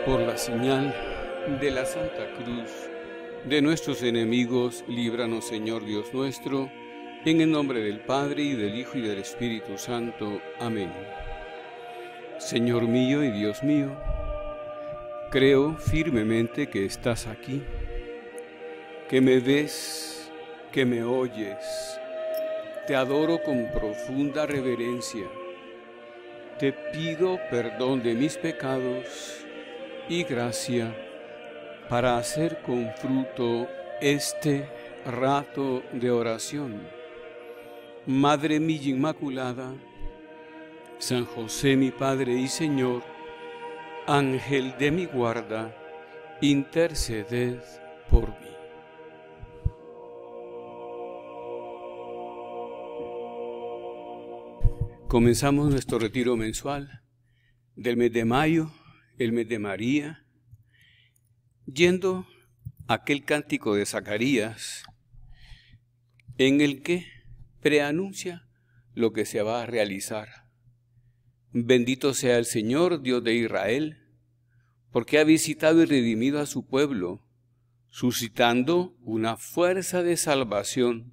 Por la señal de la Santa Cruz de nuestros enemigos, líbranos, Señor Dios nuestro, en el nombre del Padre, y del Hijo, y del Espíritu Santo. Amén. Señor mío y Dios mío, creo firmemente que estás aquí, que me ves, que me oyes. Te adoro con profunda reverencia. Te pido perdón de mis pecados y gracia para hacer con fruto este rato de oración. Madre mía Inmaculada, San José mi Padre y Señor, Ángel de mi guarda, interceded por mí. Comenzamos nuestro retiro mensual del mes de mayo, el mes de María, yendo a aquel cántico de Zacarías en el que preanuncia lo que se va a realizar. Bendito sea el Señor, Dios de Israel, porque ha visitado y redimido a su pueblo, suscitando una fuerza de salvación,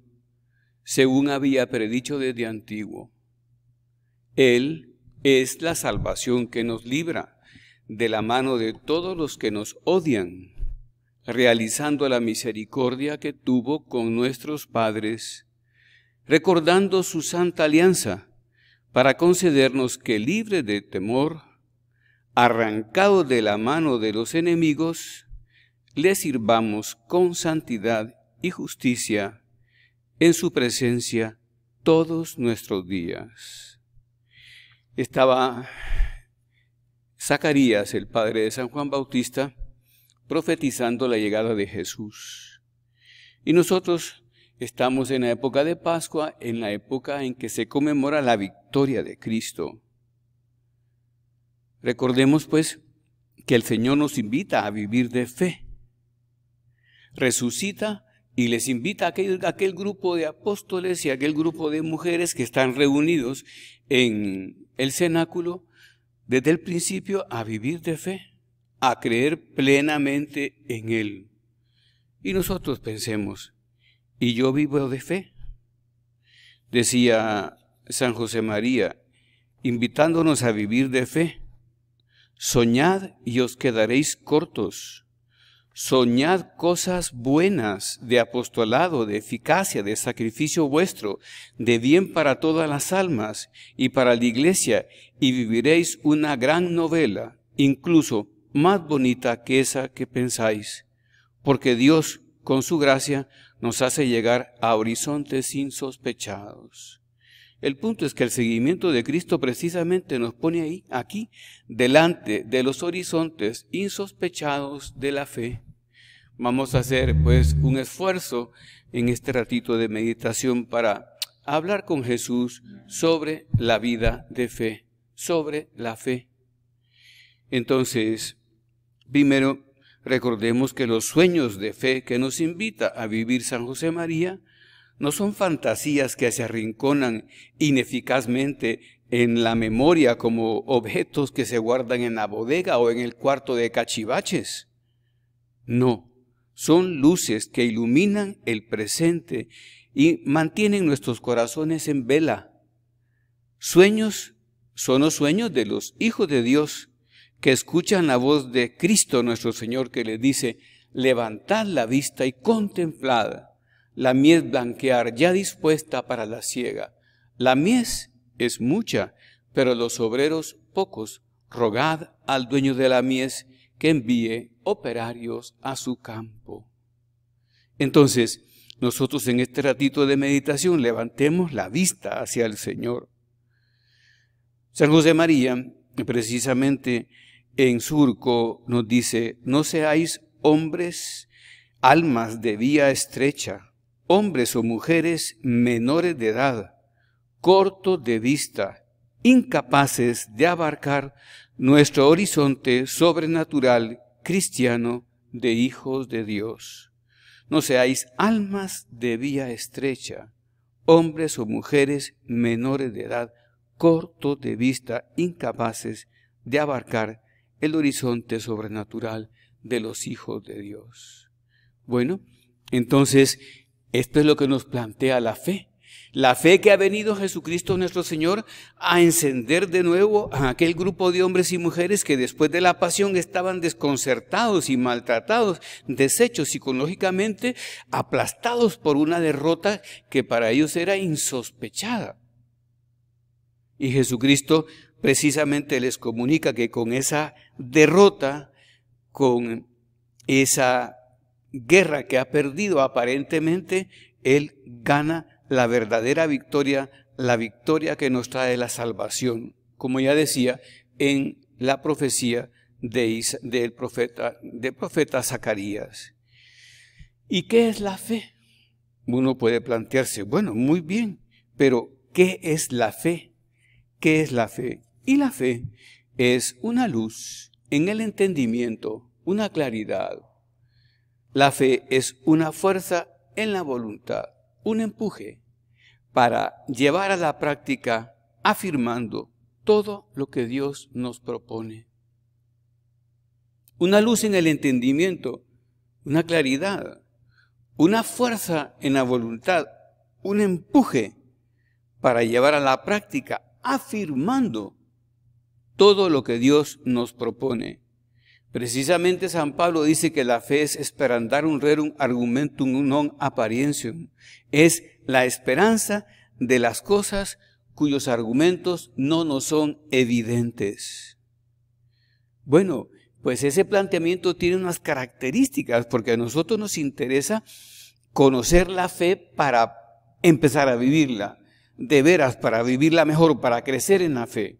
según había predicho desde antiguo. Él es la salvación que nos libra de la mano de todos los que nos odian, realizando la misericordia que tuvo con nuestros padres, recordando su santa alianza, para concedernos que, libre de temor, arrancado de la mano de los enemigos, le sirvamos con santidad y justicia en su presencia todos nuestros días. Estaba Zacarías, el padre de San Juan Bautista, profetizando la llegada de Jesús. Y nosotros estamos en la época de Pascua, en la época en que se conmemora la victoria de Cristo. Recordemos pues que el Señor nos invita a vivir de fe. Resucita y les invita a aquel grupo de apóstoles y a aquel grupo de mujeres que están reunidos en el cenáculo desde el principio a vivir de fe, a creer plenamente en Él. Y nosotros pensemos, ¿y yo vivo de fe? Decía San José María, invitándonos a vivir de fe: soñad y os quedaréis cortos. Soñad cosas buenas, de apostolado, de eficacia, de sacrificio vuestro, de bien para todas las almas y para la iglesia, y viviréis una gran novela, incluso más bonita que esa que pensáis, porque Dios, con su gracia, nos hace llegar a horizontes insospechados. El punto es que el seguimiento de Cristo precisamente nos pone aquí, delante de los horizontes insospechados de la fe. Vamos a hacer pues un esfuerzo en este ratito de meditación para hablar con Jesús sobre la vida de fe, sobre la fe. Entonces, primero recordemos que los sueños de fe que nos invita a vivir San José María no son fantasías que se arrinconan ineficazmente en la memoria como objetos que se guardan en la bodega o en el cuarto de cachivaches. No, son luces que iluminan el presente y mantienen nuestros corazones en vela. Sueños son los sueños de los hijos de Dios que escuchan la voz de Cristo nuestro Señor, que les dice: levantad la vista y contemplad la mies blanquear, ya dispuesta para la siega. La mies es mucha, pero los obreros pocos. Rogad al dueño de la mies que envíe operarios a su campo. Entonces, nosotros en este ratito de meditación levantemos la vista hacia el Señor. San José María, precisamente en Surco, nos dice: no seáis hombres, almas de vía estrecha, hombres o mujeres menores de edad, cortos de vista, incapaces de abarcar nuestro horizonte sobrenatural cristiano de hijos de Dios. No seáis almas de vía estrecha, hombres o mujeres menores de edad, cortos de vista, incapaces de abarcar el horizonte sobrenatural de los hijos de Dios. Bueno, entonces, esto es lo que nos plantea la fe. La fe que ha venido Jesucristo nuestro Señor a encender de nuevo a aquel grupo de hombres y mujeres que después de la pasión estaban desconcertados y maltratados, deshechos psicológicamente, aplastados por una derrota que para ellos era insospechada. Y Jesucristo precisamente les comunica que con esa derrota, con esa guerra que ha perdido aparentemente, Él gana la verdadera victoria, la victoria que nos trae la salvación, como ya decía en la profecía del profeta Zacarías. ¿Y qué es la fe? Uno puede plantearse, bueno, muy bien, pero ¿qué es la fe? ¿Qué es la fe? Y la fe es una luz en el entendimiento, una claridad. La fe es una fuerza en la voluntad, un empuje para llevar a la práctica afirmando todo lo que Dios nos propone. Una luz en el entendimiento, una claridad, una fuerza en la voluntad, un empuje para llevar a la práctica afirmando todo lo que Dios nos propone. Precisamente San Pablo dice que la fe es sperandarum rerum argumentum non apparentium. Es la esperanza de las cosas cuyos argumentos no nos son evidentes. Bueno, pues ese planteamiento tiene unas características, porque a nosotros nos interesa conocer la fe para empezar a vivirla, de veras, para vivirla mejor, para crecer en la fe.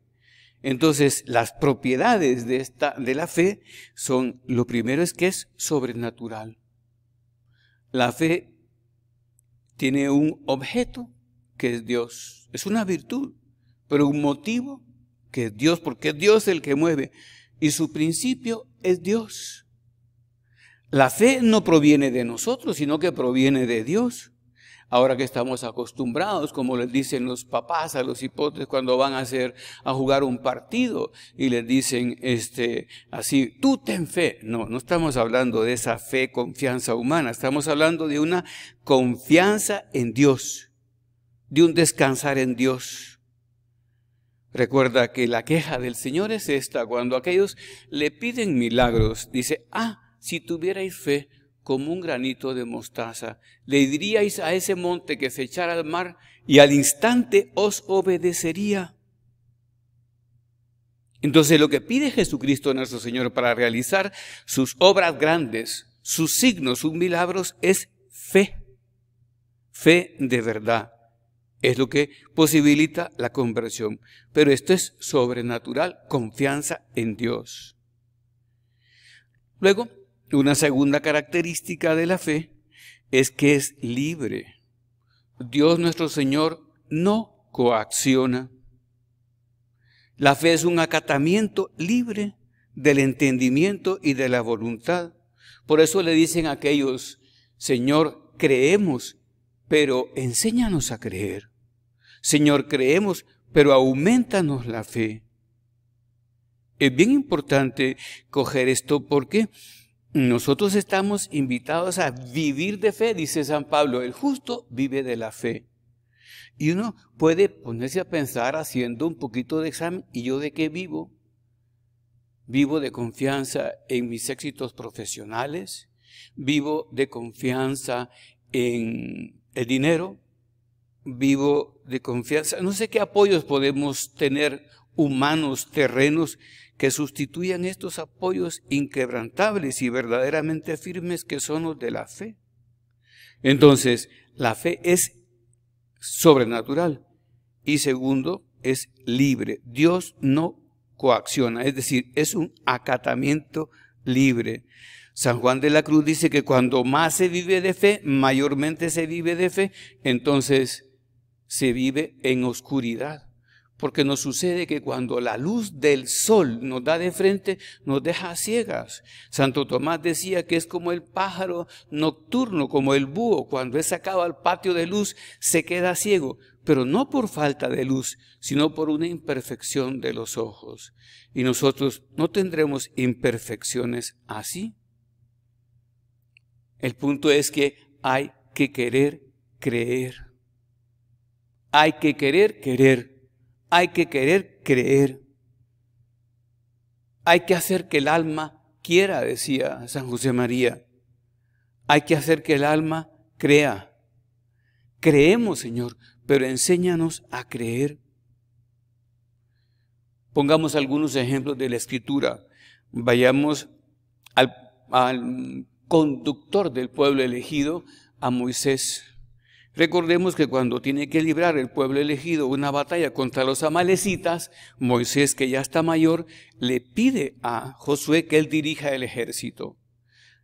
Entonces, las propiedades de la fe son, lo primero es que es sobrenatural. La fe tiene un objeto que es Dios, es una virtud, pero un motivo que es Dios, porque es Dios el que mueve, y su principio es Dios. La fe no proviene de nosotros, sino que proviene de Dios. Ahora que estamos acostumbrados, como les dicen los papás a los hipotes cuando van a jugar un partido y les dicen así, tú ten fe. No estamos hablando de esa fe, confianza humana, estamos hablando de una confianza en Dios, de un descansar en Dios. Recuerda que la queja del Señor es esta, cuando aquellos le piden milagros, dice, si tuvierais fe como un granito de mostaza, le diríais a ese monte que se echara al mar y al instante os obedecería. Entonces lo que pide Jesucristo nuestro Señor para realizar sus obras grandes, sus signos, sus milagros, es fe. Fe de verdad. Es lo que posibilita la conversión. Pero esto es sobrenatural, confianza en Dios. Luego, una segunda característica de la fe es que es libre. Dios nuestro Señor no coacciona. La fe es un acatamiento libre del entendimiento y de la voluntad. Por eso le dicen a aquellos, Señor, creemos, pero enséñanos a creer. Señor, creemos, pero aumentanos la fe. Es bien importante coger esto porque nosotros estamos invitados a vivir de fe, dice San Pablo, el justo vive de la fe. Y uno puede ponerse a pensar haciendo un poquito de examen, ¿y yo de qué vivo? Vivo de confianza en mis éxitos profesionales, vivo de confianza en el dinero, vivo de confianza, no sé qué apoyos podemos tener humanos, terrenos, que sustituyan estos apoyos inquebrantables y verdaderamente firmes que son los de la fe. Entonces, la fe es sobrenatural y segundo, es libre. Dios no coacciona, es decir, es un acatamiento libre. San Juan de la Cruz dice que cuando más se vive de fe, mayormente se vive de fe, entonces se vive en oscuridad. Porque nos sucede que cuando la luz del sol nos da de frente, nos deja ciegas. Santo Tomás decía que es como el pájaro nocturno, como el búho, cuando es sacado al patio de luz, se queda ciego. pero no por falta de luz, sino por una imperfección de los ojos. Y nosotros no tendremos imperfecciones así. El punto es que hay que querer creer. Hay que querer querer. Hay que querer creer. Hay que hacer que el alma quiera, decía San José María. Hay que hacer que el alma crea. Creemos, Señor, pero enséñanos a creer. Pongamos algunos ejemplos de la Escritura. Vayamos al conductor del pueblo elegido, a Moisés. Recordemos que cuando tiene que librar el pueblo elegido una batalla contra los amalecitas, Moisés, que ya está mayor, le pide a Josué que él dirija el ejército.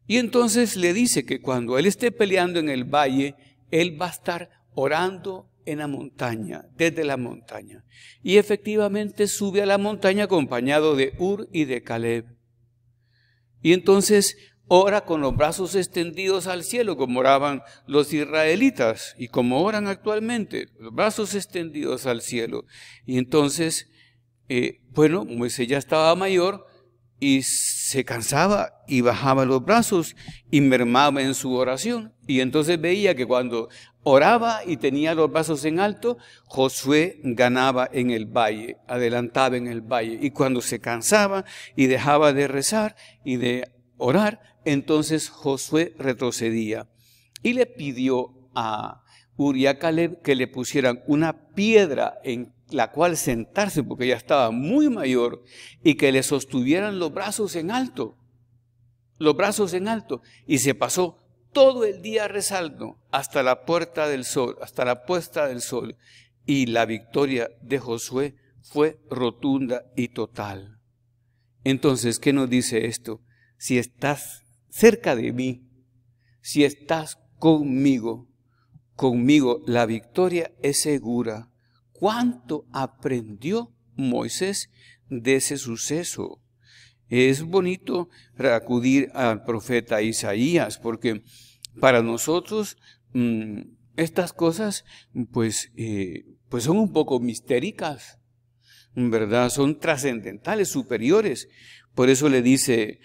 Y entonces le dice que cuando él esté peleando en el valle, él va a estar orando en la montaña, desde la montaña. Y efectivamente sube a la montaña acompañado de Ur y de Caleb. Y entonces ora con los brazos extendidos al cielo, como oraban los israelitas y como oran actualmente, los brazos extendidos al cielo. Y entonces, Moisés ya estaba mayor y se cansaba y bajaba los brazos y mermaba en su oración. Y entonces veía que cuando oraba y tenía los brazos en alto, Josué ganaba en el valle, adelantaba en el valle. Y cuando se cansaba y dejaba de rezar y de orar, entonces Josué retrocedía. Y le pidió a Ur y a Caleb que le pusieran una piedra en la cual sentarse, porque ya estaba muy mayor, y que le sostuvieran los brazos en alto. Los brazos en alto. Y se pasó todo el día rezando hasta la puesta del sol, hasta la puesta del sol. Y la victoria de Josué fue rotunda y total. Entonces, ¿qué nos dice esto? Si estás cerca de mí, si estás conmigo, la victoria es segura. ¿Cuánto aprendió Moisés de ese suceso? Es bonito acudir al profeta Isaías, porque para nosotros estas cosas pues son un poco mistéricas, ¿verdad? Son trascendentales, superiores. Por eso le dice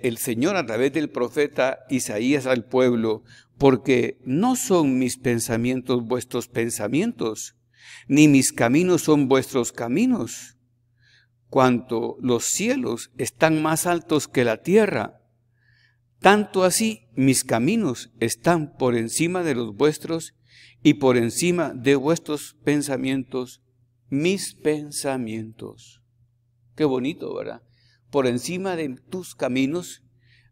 el Señor a través del profeta Isaías al pueblo: porque no son mis pensamientos vuestros pensamientos, ni mis caminos son vuestros caminos. Cuanto los cielos están más altos que la tierra, tanto así mis caminos están por encima de los vuestros y por encima de vuestros pensamientos, mis pensamientos. Qué bonito, ¿verdad? Por encima de tus caminos,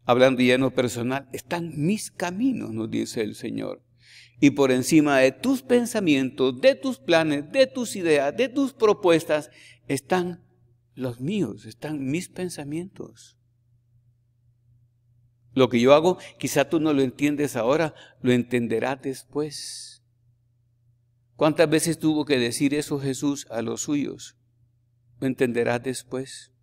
hablando ya en lo personal, están mis caminos, nos dice el Señor. Y por encima de tus pensamientos, de tus planes, de tus ideas, de tus propuestas, están los míos, están mis pensamientos. Lo que yo hago, quizá tú no lo entiendes ahora, lo entenderás después. ¿Cuántas veces tuvo que decir eso Jesús a los suyos? Lo entenderás después.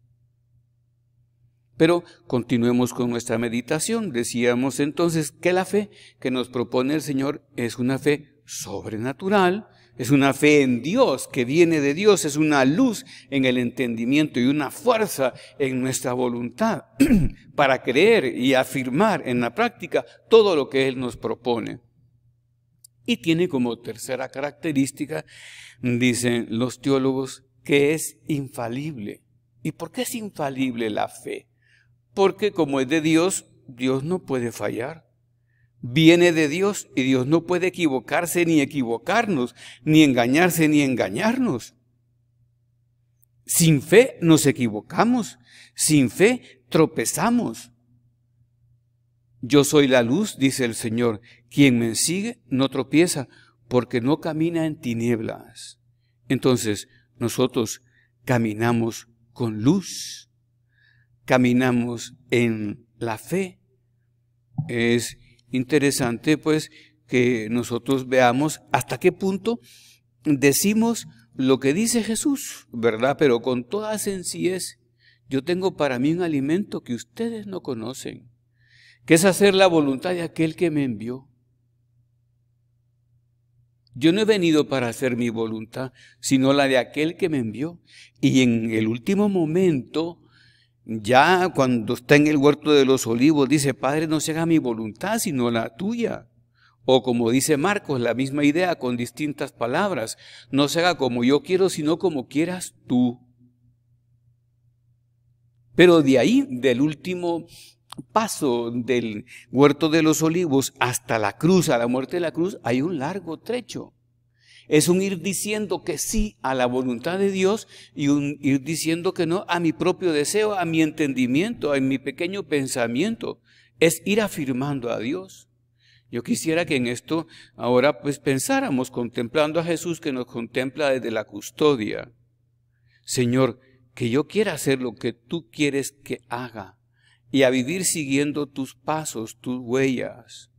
Pero continuemos con nuestra meditación. Decíamos entonces que la fe que nos propone el Señor es una fe sobrenatural, es una fe en Dios, que viene de Dios, es una luz en el entendimiento y una fuerza en nuestra voluntad para creer y afirmar en la práctica todo lo que Él nos propone. Y tiene como tercera característica, dicen los teólogos, que es infalible. ¿Y por qué es infalible la fe? Porque como es de Dios, Dios no puede fallar. Viene de Dios y Dios no puede equivocarse ni equivocarnos, ni engañarse ni engañarnos. Sin fe nos equivocamos, sin fe tropezamos. Yo soy la luz, dice el Señor, quien me sigue no tropieza, porque no camina en tinieblas. Entonces, nosotros caminamos con luz, caminamos en la fe. Es interesante pues que nosotros veamos hasta qué punto decimos lo que dice Jesús, ¿verdad? Pero con toda sencillez. Yo tengo para mí un alimento que ustedes no conocen, que es hacer la voluntad de aquel que me envió. Yo no he venido para hacer mi voluntad, sino la de aquel que me envió. Y en el último momento, ya cuando está en el huerto de los olivos, dice, Padre, no se haga mi voluntad, sino la tuya. O como dice Marcos, la misma idea con distintas palabras. No se haga como yo quiero, sino como quieras tú. Pero de ahí, del último paso del huerto de los olivos hasta la cruz, a la muerte de la cruz, hay un largo trecho. Es un ir diciendo que sí a la voluntad de Dios y un ir diciendo que no a mi propio deseo, a mi entendimiento, a mi pequeño pensamiento. Es ir afirmando a Dios. Yo quisiera que en esto ahora pues pensáramos contemplando a Jesús que nos contempla desde la custodia. Señor, que yo quiera hacer lo que tú quieres que haga y a vivir siguiendo tus pasos, tus huellas,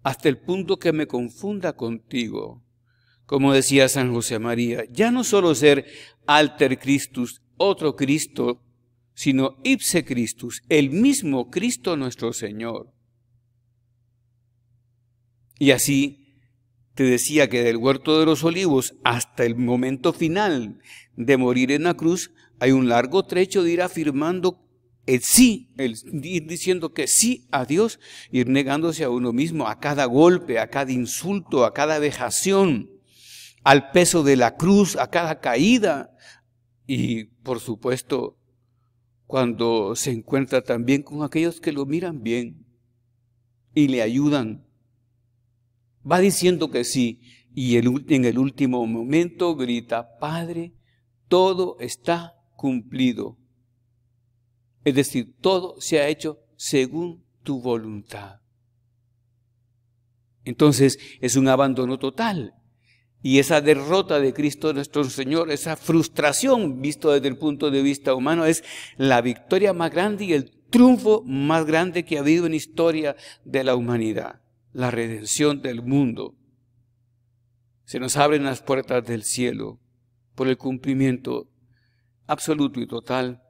hasta el punto que me confunda contigo. Como decía San José María, ya no solo ser alter Christus, otro Cristo, sino ipse Christus, el mismo Cristo nuestro Señor. Y así te decía que del huerto de los olivos hasta el momento final de morir en la cruz, hay un largo trecho de ir afirmando el sí, ir diciendo que sí a Dios, ir negándose a uno mismo, a cada golpe, a cada insulto, a cada vejación, al peso de la cruz, a cada caída. Y por supuesto, cuando se encuentra también con aquellos que lo miran bien y le ayudan, va diciendo que sí, y en el último momento grita, Padre, todo está cumplido. Es decir, todo se ha hecho según tu voluntad. Entonces es un abandono total. Y esa derrota de Cristo nuestro Señor, esa frustración visto desde el punto de vista humano, es la victoria más grande y el triunfo más grande que ha habido en la historia de la humanidad. La redención del mundo. Se nos abren las puertas del cielo por el cumplimiento absoluto y total,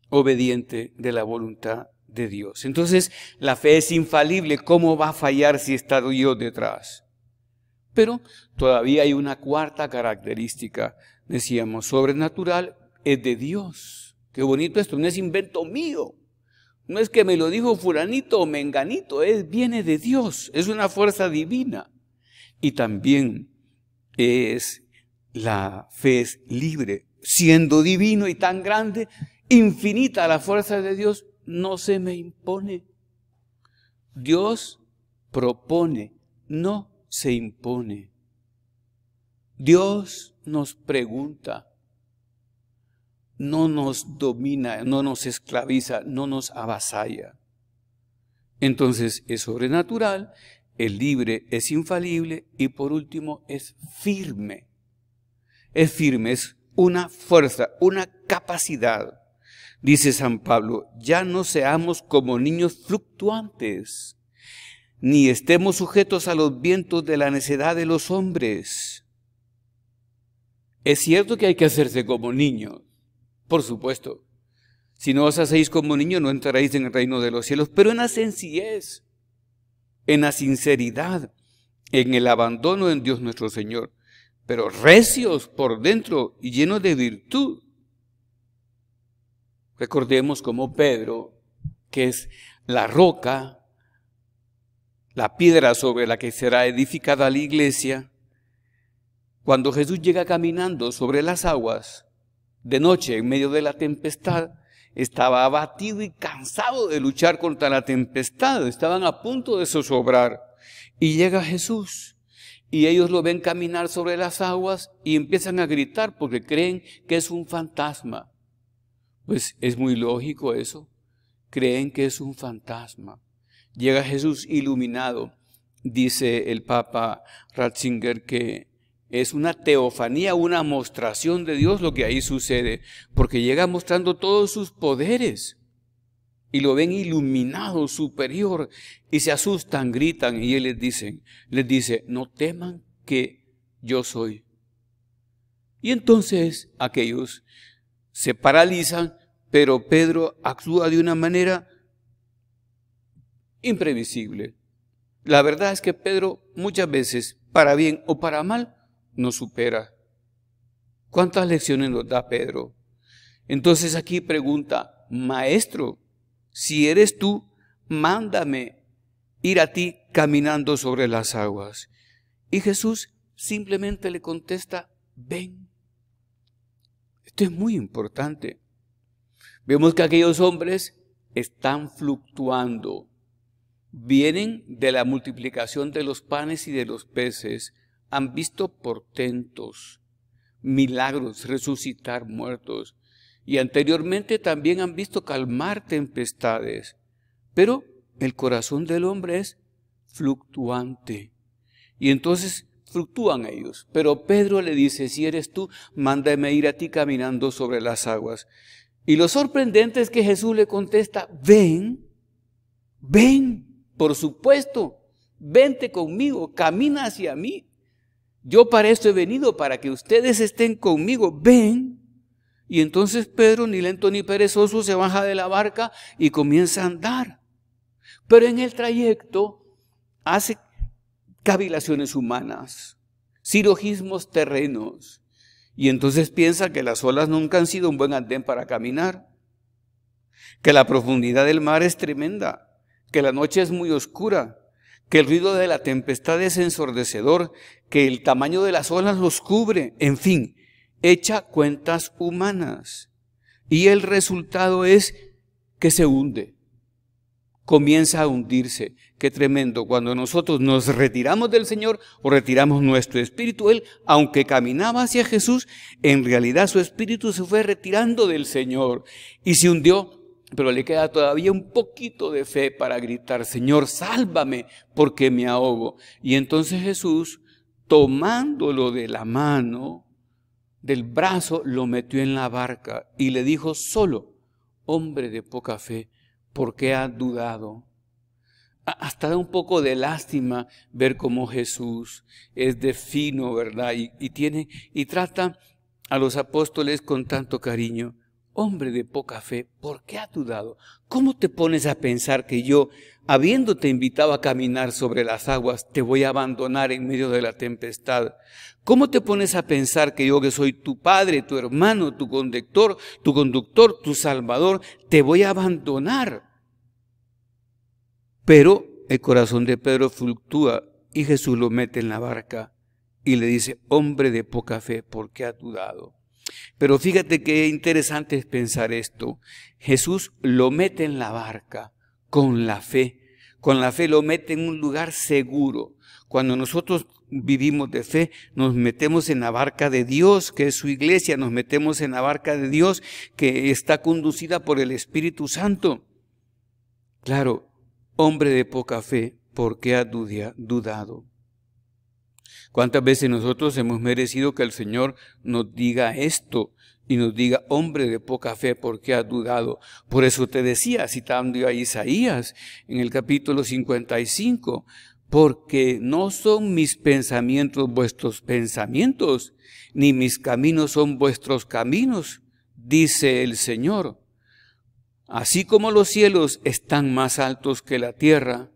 obediente de la voluntad de Dios. Entonces, la fe es infalible. ¿Cómo va a fallar si está Dios detrás? Pero todavía hay una cuarta característica, decíamos, sobrenatural, es de Dios. Qué bonito esto, no es invento mío. No es que me lo dijo fulanito o menganito, viene de Dios, es una fuerza divina. Y también la fe es libre, siendo divino y tan grande, infinita la fuerza de Dios, no se me impone. Dios propone, no se impone. Dios nos pregunta, no nos domina, no nos esclaviza, no nos avasalla. Entonces es sobrenatural, es libre, es infalible y por último es firme. Es firme, es una fuerza, una capacidad. Dice San Pablo, ya no seamos como niños fluctuantes, ni estemos sujetos a los vientos de la necedad de los hombres. Es cierto que hay que hacerse como niños, por supuesto. Si no os hacéis como niños, no entraréis en el reino de los cielos, pero en la sencillez, en la sinceridad, en el abandono en Dios nuestro Señor, pero recios por dentro y llenos de virtud. Recordemos como Pedro, que es la roca, la piedra sobre la que será edificada la iglesia, cuando Jesús llega caminando sobre las aguas, de noche en medio de la tempestad, estaba abatido y cansado de luchar contra la tempestad, estaban a punto de zozobrar, y llega Jesús, y ellos lo ven caminar sobre las aguas y empiezan a gritar porque creen que es un fantasma. Pues es muy lógico eso, creen que es un fantasma. Llega Jesús iluminado, dice el Papa Ratzinger que es una teofanía, una mostración de Dios lo que ahí sucede, porque llega mostrando todos sus poderes y lo ven iluminado, superior, y se asustan, gritan, y Él les dice, no teman que yo soy. Y entonces aquellos se paralizan, pero Pedro actúa de una manera imprevisible. La verdad es que Pedro muchas veces para bien o para mal, nos supera. ¿Cuántas lecciones nos da Pedro? Entonces aquí pregunta, Maestro, si eres tú, mándame ir a ti caminando sobre las aguas. Y Jesús simplemente le contesta, ven. Esto es muy importante. Vemos que aquellos hombres están fluctuando. Vienen de la multiplicación de los panes y de los peces. Han visto portentos, milagros, resucitar muertos. Y anteriormente también han visto calmar tempestades. Pero el corazón del hombre es fluctuante. Y entonces fluctúan ellos. Pero Pedro le dice, si eres tú, mándame ir a ti caminando sobre las aguas. Y lo sorprendente es que Jesús le contesta, ven, por supuesto, vente conmigo, camina hacia mí. Yo para esto he venido, para que ustedes estén conmigo, ven. Y entonces Pedro, ni lento ni perezoso, se baja de la barca y comienza a andar. Pero en el trayecto hace cavilaciones humanas, silogismos terrenos. Y entonces piensa que las olas nunca han sido un buen andén para caminar, que la profundidad del mar es tremenda, que la noche es muy oscura, que el ruido de la tempestad es ensordecedor, que el tamaño de las olas los cubre, en fin, echa cuentas humanas. Y el resultado es que se hunde, comienza a hundirse. Qué tremendo, cuando nosotros nos retiramos del Señor o retiramos nuestro espíritu, Él, aunque caminaba hacia Jesús, en realidad su espíritu se fue retirando del Señor y se hundió, pero le queda todavía un poquito de fe para gritar, Señor, sálvame, porque me ahogo. Y entonces Jesús, tomándolo de la mano, del brazo, lo metió en la barca y le dijo solo, hombre de poca fe, ¿por qué has dudado? Hasta da un poco de lástima ver cómo Jesús es de fino, ¿verdad? Y trata a los apóstoles con tanto cariño. Hombre de poca fe, ¿por qué has dudado? ¿Cómo te pones a pensar que yo, habiéndote invitado a caminar sobre las aguas, te voy a abandonar en medio de la tempestad? ¿Cómo te pones a pensar que yo, que soy tu padre, tu hermano, tu conductor, tu salvador, te voy a abandonar? Pero el corazón de Pedro fluctúa y Jesús lo mete en la barca y le dice, hombre de poca fe, ¿por qué has dudado? Pero fíjate qué interesante es pensar esto. Jesús lo mete en la barca con la fe. Con la fe lo mete en un lugar seguro. Cuando nosotros vivimos de fe, nos metemos en la barca de Dios, que es su iglesia, nos metemos en la barca de Dios, que está conducida por el Espíritu Santo. Claro, hombre de poca fe, ¿por qué has dudado? ¿Cuántas veces nosotros hemos merecido que el Señor nos diga esto y nos diga, hombre de poca fe, ¿por qué has dudado? Por eso te decía, citando a Isaías en el capítulo 55, porque no son mis pensamientos vuestros pensamientos, ni mis caminos son vuestros caminos, dice el Señor. Así como los cielos están más altos que la tierra,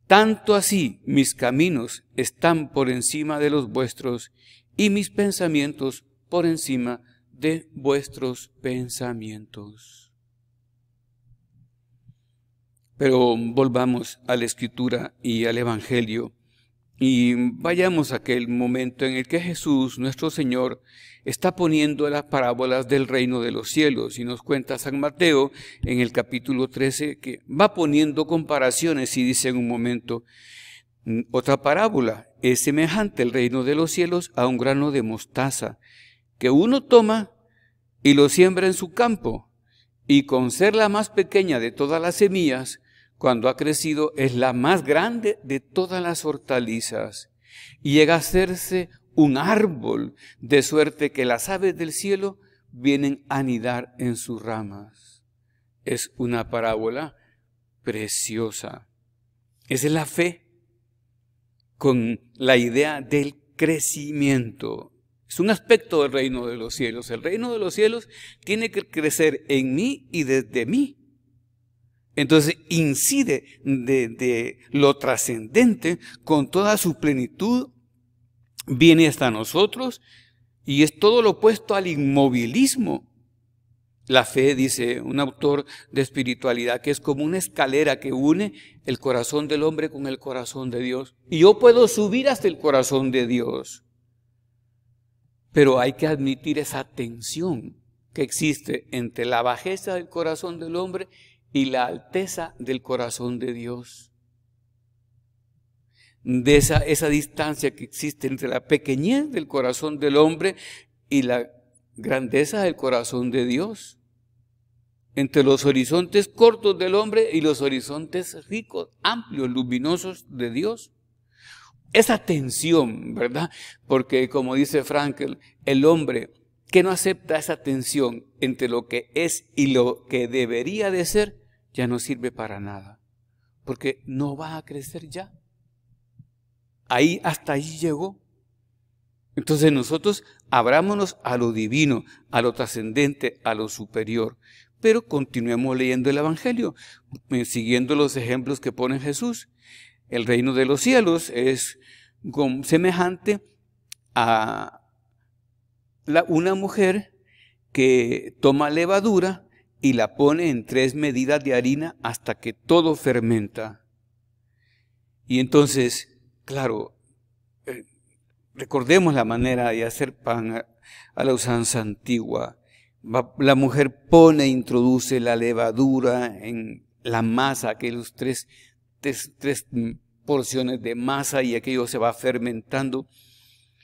tanto así mis caminos están por encima de los vuestros y mis pensamientos por encima de vuestros pensamientos. Pero volvamos a la Escritura y al Evangelio y vayamos a aquel momento en el que Jesús, nuestro Señor, está poniendo las parábolas del reino de los cielos. Y nos cuenta San Mateo en el capítulo 13 que va poniendo comparaciones y dice en un momento, otra parábola, es semejante el reino de los cielos a un grano de mostaza, que uno toma y lo siembra en su campo, y con ser la más pequeña de todas las semillas, cuando ha crecido es la más grande de todas las hortalizas, y llega a hacerse un árbol, de suerte que las aves del cielo vienen a anidar en sus ramas. Es una parábola preciosa. Esa es la fe con la idea del crecimiento. Es un aspecto del reino de los cielos. El reino de los cielos tiene que crecer en mí y desde mí. Entonces incide de lo trascendente con toda su plenitud viene hasta nosotros y es todo lo opuesto al inmovilismo. La fe, dice un autor de espiritualidad, que es como una escalera que une el corazón del hombre con el corazón de Dios. Y yo puedo subir hasta el corazón de Dios. Pero hay que admitir esa tensión que existe entre la bajeza del corazón del hombre y la alteza del corazón de Dios. De esa distancia que existe entre la pequeñez del corazón del hombre y la grandeza del corazón de Dios. Entre los horizontes cortos del hombre y los horizontes ricos, amplios, luminosos de Dios. Esa tensión, ¿verdad? Porque como dice Frankl, el hombre que no acepta esa tensión entre lo que es y lo que debería de ser, ya no sirve para nada. Porque no va a crecer ya. Hasta ahí llegó. Entonces nosotros abrámonos a lo divino, a lo trascendente, a lo superior. Pero continuemos leyendo el Evangelio, siguiendo los ejemplos que pone Jesús. El reino de los cielos es semejante a una mujer que toma levadura y la pone en 3 medidas de harina hasta que todo fermenta. Y entonces, claro, recordemos la manera de hacer pan a la usanza antigua. La mujer pone e introduce la levadura en la masa, aquellos tres porciones de masa, y aquello se va fermentando.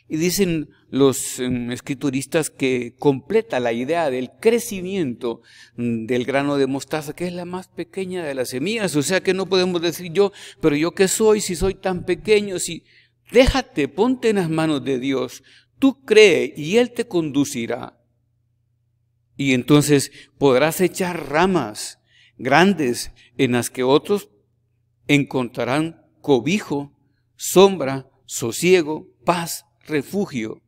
Y dicen los escrituristas que completa la idea del crecimiento del grano de mostaza, que es la más pequeña de las semillas. O sea que no podemos decir pero yo qué soy si soy tan pequeño. Déjate, ponte en las manos de Dios. Tú cree y Él te conducirá. Y entonces podrás echar ramas grandes en las que otros encontrarán cobijo, sombra, sosiego, paz, refugio,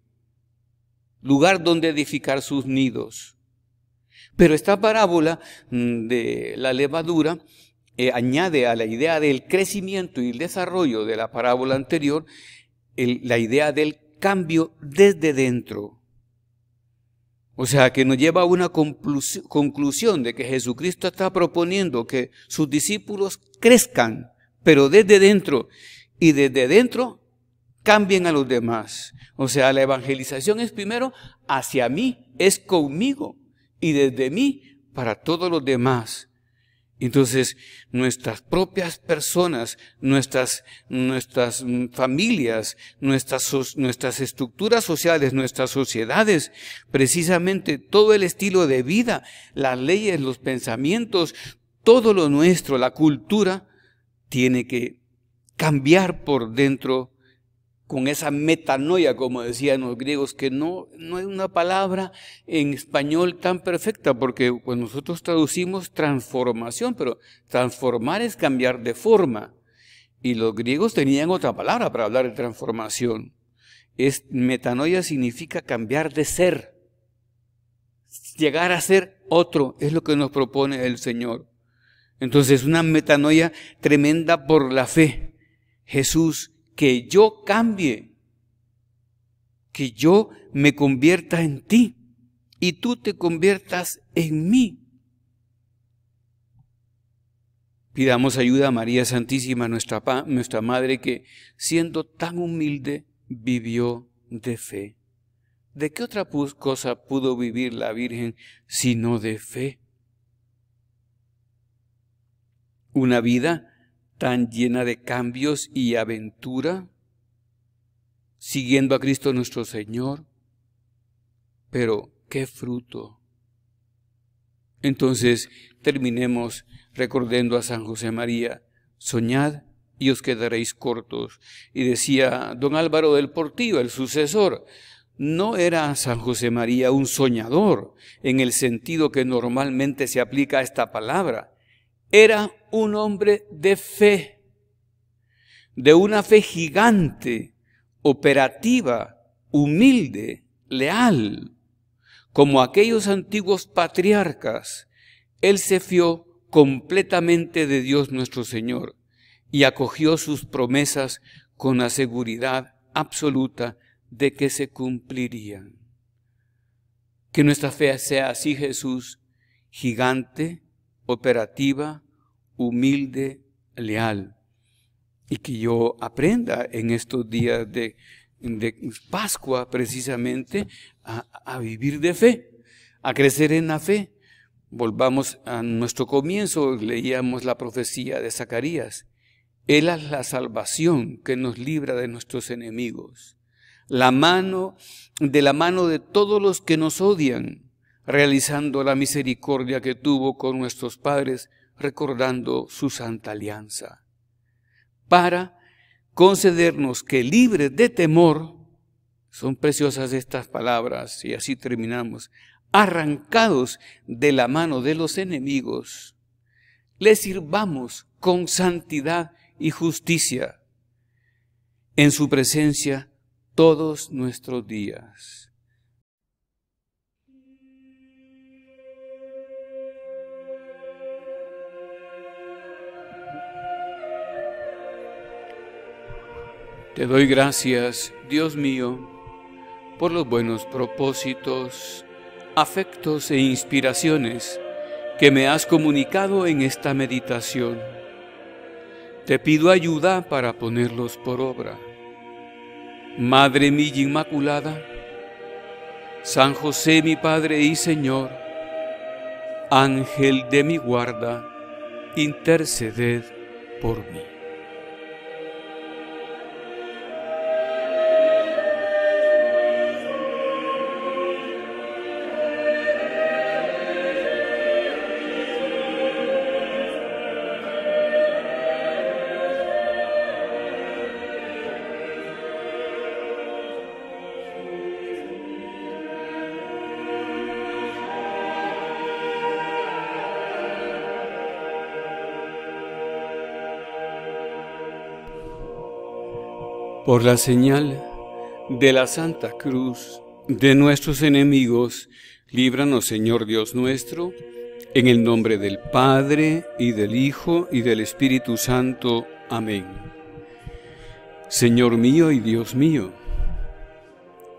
lugar donde edificar sus nidos. Pero esta parábola de la levadura añade a la idea del crecimiento y el desarrollo de la parábola anterior la idea del cambio desde dentro. O sea, que nos lleva a una conclusión de que Jesucristo está proponiendo que sus discípulos crezcan, pero desde dentro, y desde dentro cambien a los demás. O sea, la evangelización es primero hacia mí, es conmigo, y desde mí para todos los demás. Entonces, nuestras propias personas, nuestras familias, nuestras estructuras sociales, nuestras sociedades, precisamente todo el estilo de vida, las leyes, los pensamientos, todo lo nuestro, la cultura, tiene que cambiar por dentro con esa metanoia, como decían los griegos, que no es una palabra en español tan perfecta, porque pues nosotros traducimos transformación, pero transformar es cambiar de forma. Y los griegos tenían otra palabra para hablar de transformación. Metanoia significa cambiar de ser. Llegar a ser otro es lo que nos propone el Señor. Entonces, una metanoia tremenda por la fe. Jesús, que yo cambie, que yo me convierta en ti y tú te conviertas en mí. Pidamos ayuda a María Santísima, nuestra Madre, que siendo tan humilde vivió de fe. ¿De qué otra cosa pudo vivir la Virgen sino de fe? Una vida tan llena de cambios y aventura, siguiendo a Cristo nuestro Señor. Pero, ¿qué fruto? Entonces, terminemos recordando a San José María: soñad y os quedaréis cortos. Y decía don Álvaro del Portillo, el sucesor, no era San José María un soñador, en el sentido que normalmente se aplica a esta palabra. Era un hombre de fe, de una fe gigante, operativa, humilde, leal. Como aquellos antiguos patriarcas, él se fió completamente de Dios nuestro Señor y acogió sus promesas con la seguridad absoluta de que se cumplirían. Que nuestra fe sea así, Jesús, gigante, operativa, humilde, leal. Y que yo aprenda en estos días de Pascua precisamente a vivir de fe, a crecer en la fe. Volvamos a nuestro comienzo, leíamos la profecía de Zacarías. Él es la salvación que nos libra de nuestros enemigos. De la mano de todos los que nos odian, realizando la misericordia que tuvo con nuestros padres, recordando su santa alianza. Para concedernos que libres de temor, son preciosas estas palabras, y así terminamos, arrancados de la mano de los enemigos, les sirvamos con santidad y justicia en su presencia todos nuestros días. Te doy gracias, Dios mío, por los buenos propósitos, afectos e inspiraciones que me has comunicado en esta meditación. Te pido ayuda para ponerlos por obra. Madre mía Inmaculada, San José mi Padre y Señor, Ángel de mi guarda, interceded por mí. Por la señal de la Santa Cruz de nuestros enemigos, líbranos, Señor Dios nuestro, en el nombre del Padre, y del Hijo, y del Espíritu Santo. Amén. Señor mío y Dios mío,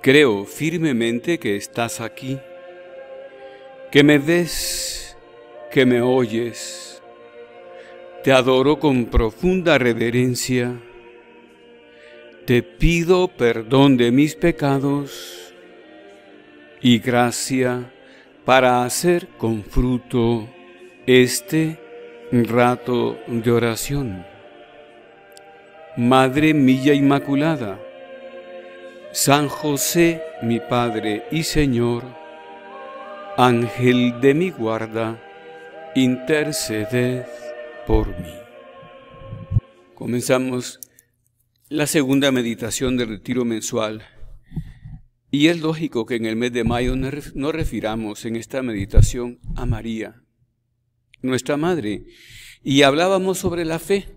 creo firmemente que estás aquí, que me ves, que me oyes. Te adoro con profunda reverencia. Te pido perdón de mis pecados y gracia para hacer con fruto este rato de oración. Madre mía Inmaculada, San José mi Padre y Señor, Ángel de mi guarda, interceded por mí. Comenzamos la segunda meditación del retiro mensual, y es lógico que en el mes de mayo nos refiramos en esta meditación a María, nuestra Madre, y hablábamos sobre la fe,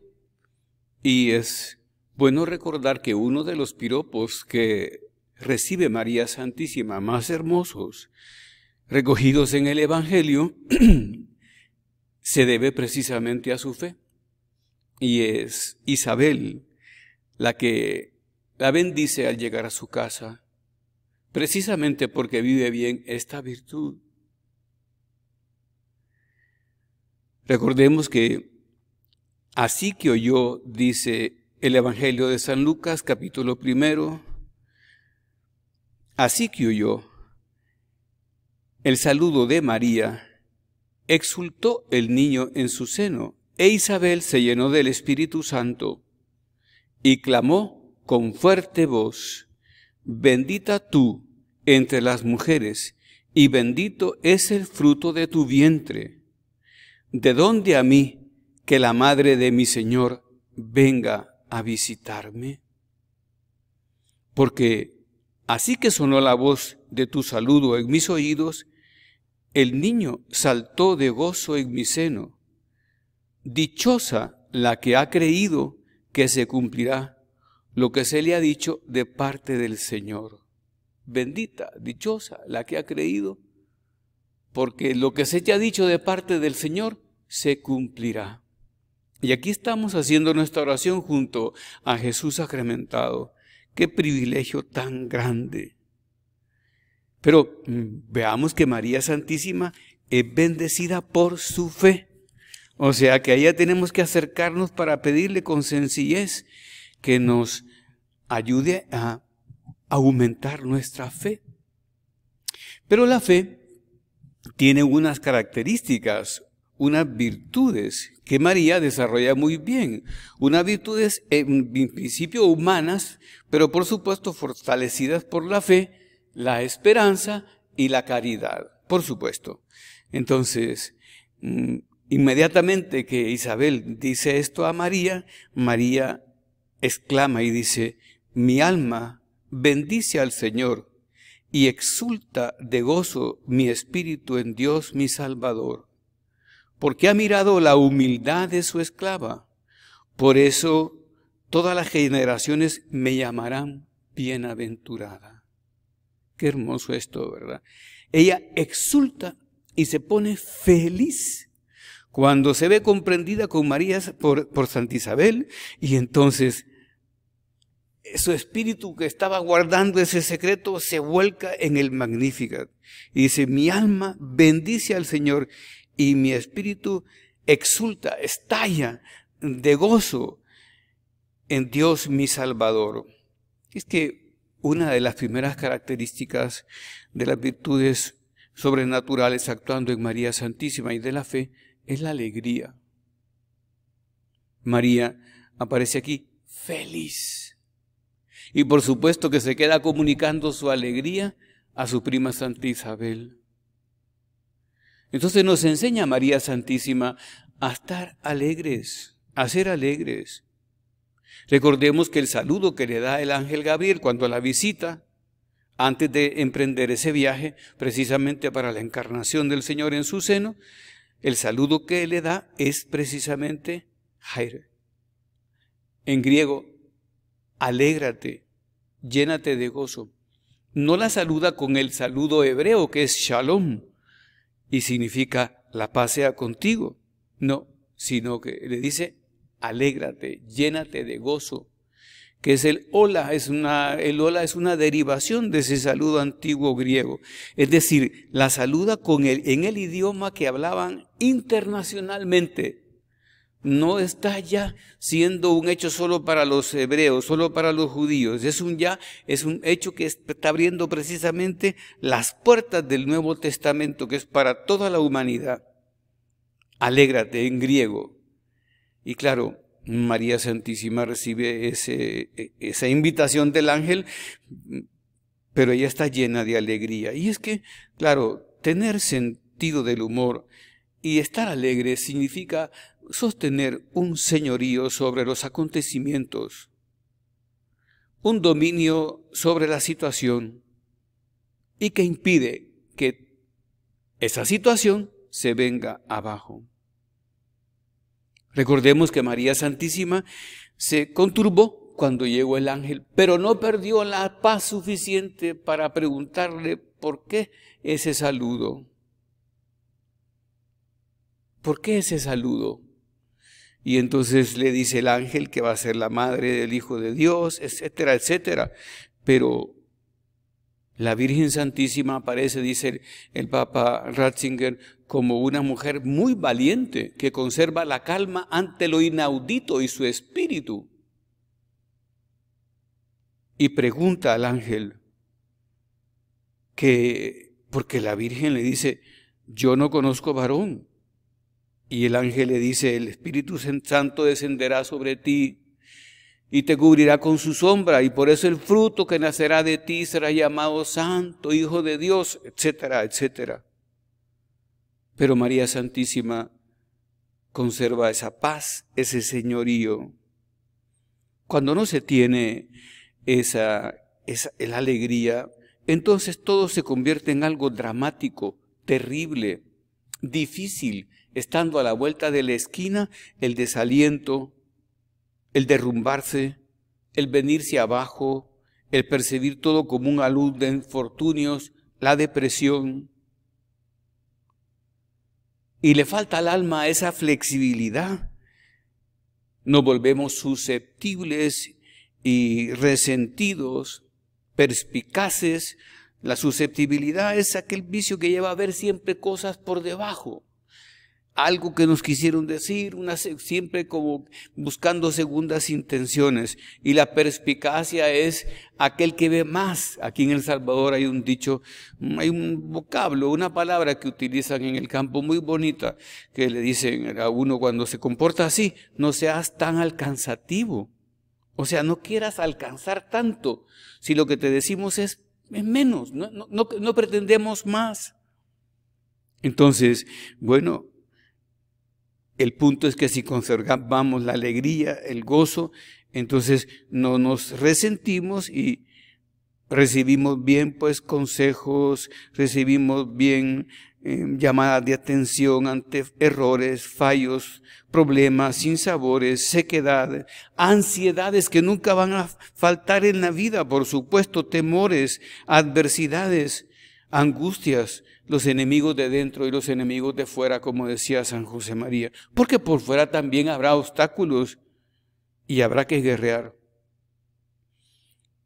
y es bueno recordar que uno de los piropos que recibe María Santísima más hermosos, recogidos en el Evangelio, se debe precisamente a su fe, y es Isabel la que la bendice al llegar a su casa, precisamente porque vive bien esta virtud. Recordemos que así que oyó, dice el Evangelio de San Lucas, capítulo 1, así que oyó el saludo de María, exultó el niño en su seno, e Isabel se llenó del Espíritu Santo, y clamó con fuerte voz: bendita tú entre las mujeres, y bendito es el fruto de tu vientre. ¿De dónde a mí que la madre de mi Señor venga a visitarme? Porque así que sonó la voz de tu saludo en mis oídos, el niño saltó de gozo en mi seno. Dichosa la que ha creído que se cumplirá lo que se le ha dicho de parte del Señor. Bendita, dichosa la que ha creído, porque lo que se te ha dicho de parte del Señor se cumplirá. Y aquí estamos haciendo nuestra oración junto a Jesús sacramentado, Qué privilegio tan grande. Pero veamos que María Santísima es bendecida por su fe. O sea que a ella tenemos que acercarnos para pedirle con sencillez que nos ayude a aumentar nuestra fe. Pero la fe tiene unas características, unas virtudes que María desarrolla muy bien. Unas virtudes en principio humanas, pero por supuesto fortalecidas por la fe, la esperanza y la caridad, por supuesto. Entonces, inmediatamente que Isabel dice esto a María, María exclama y dice: mi alma bendice al Señor y exulta de gozo mi espíritu en Dios mi Salvador, porque ha mirado la humildad de su esclava. Por eso todas las generaciones me llamarán bienaventurada. Qué hermoso esto, ¿verdad? Ella exulta y se pone feliz cuando se ve comprendida con María por Santa Isabel, y entonces su espíritu que estaba guardando ese secreto se vuelca en el Magnificat. Y dice: mi alma bendice al Señor y mi espíritu exulta, estalla de gozo en Dios mi Salvador. Es que una de las primeras características de las virtudes sobrenaturales actuando en María Santísima y de la fe es la alegría. María aparece aquí feliz. Y por supuesto que se queda comunicando su alegría a su prima Santa Isabel. Entonces nos enseña María Santísima a estar alegres, a ser alegres. Recordemos que el saludo que le da el ángel Gabriel cuando la visita, antes de emprender ese viaje, precisamente para la encarnación del Señor en su seno, el saludo que le da es precisamente Jaire. En griego, alégrate, llénate de gozo. No la saluda con el saludo hebreo que es shalom y significa la paz sea contigo. No, sino que le dice alégrate, llénate de gozo, que es el hola. El hola es una derivación de ese saludo antiguo griego. Es decir, la saluda en el idioma que hablaban internacionalmente. No está ya siendo un hecho solo para los hebreos, solo para los judíos. Es un hecho que está abriendo precisamente las puertas del Nuevo Testamento, que es para toda la humanidad. Alégrate en griego. Y claro, María Santísima recibe esa invitación del ángel, pero ella está llena de alegría. Y es que, claro, tener sentido del humor y estar alegre significa sostener un señorío sobre los acontecimientos, un dominio sobre la situación, y que impide que esa situación se venga abajo. Recordemos que María Santísima se conturbó cuando llegó el ángel, pero no perdió la paz suficiente para preguntarle por qué ese saludo. ¿Por qué ese saludo? Y entonces le dice el ángel que va a ser la madre del Hijo de Dios, etcétera, etcétera. Pero la Virgen Santísima aparece, dice el Papa Ratzinger, como una mujer muy valiente que conserva la calma ante lo inaudito y su espíritu. Y pregunta al ángel porque la Virgen le dice: yo no conozco varón. Y el ángel le dice: el Espíritu Santo descenderá sobre ti y te cubrirá con su sombra, y por eso el fruto que nacerá de ti será llamado Santo, Hijo de Dios, etcétera, etcétera. Pero María Santísima conserva esa paz, ese señorío. Cuando no se tiene la alegría, entonces todo se convierte en algo dramático, terrible, difícil. Estando a la vuelta de la esquina, el desaliento, el derrumbarse, el venirse abajo, el percibir todo como una luz de infortunios, la depresión. Y le falta al alma esa flexibilidad. Nos volvemos susceptibles y resentidos, perspicaces. La susceptibilidad es aquel vicio que lleva a ver siempre cosas por debajo. Algo que nos quisieron decir, siempre como buscando segundas intenciones. Y la perspicacia es aquel que ve más. Aquí en El Salvador hay un dicho, hay un vocablo, una palabra que utilizan en el campo muy bonita, que le dicen a uno cuando se comporta así: no seas tan alcanzativo. O sea, no quieras alcanzar tanto, si lo que te decimos es menos, no pretendemos más. Entonces, bueno, el punto es que si conservamos la alegría, el gozo, entonces no nos resentimos y recibimos bien pues consejos, recibimos bien llamadas de atención ante errores, fallos, problemas, sinsabores, sequedad, ansiedades que nunca van a faltar en la vida, por supuesto, temores, adversidades, angustias, los enemigos de dentro y los enemigos de fuera, como decía San José María, porque por fuera también habrá obstáculos y habrá que guerrear.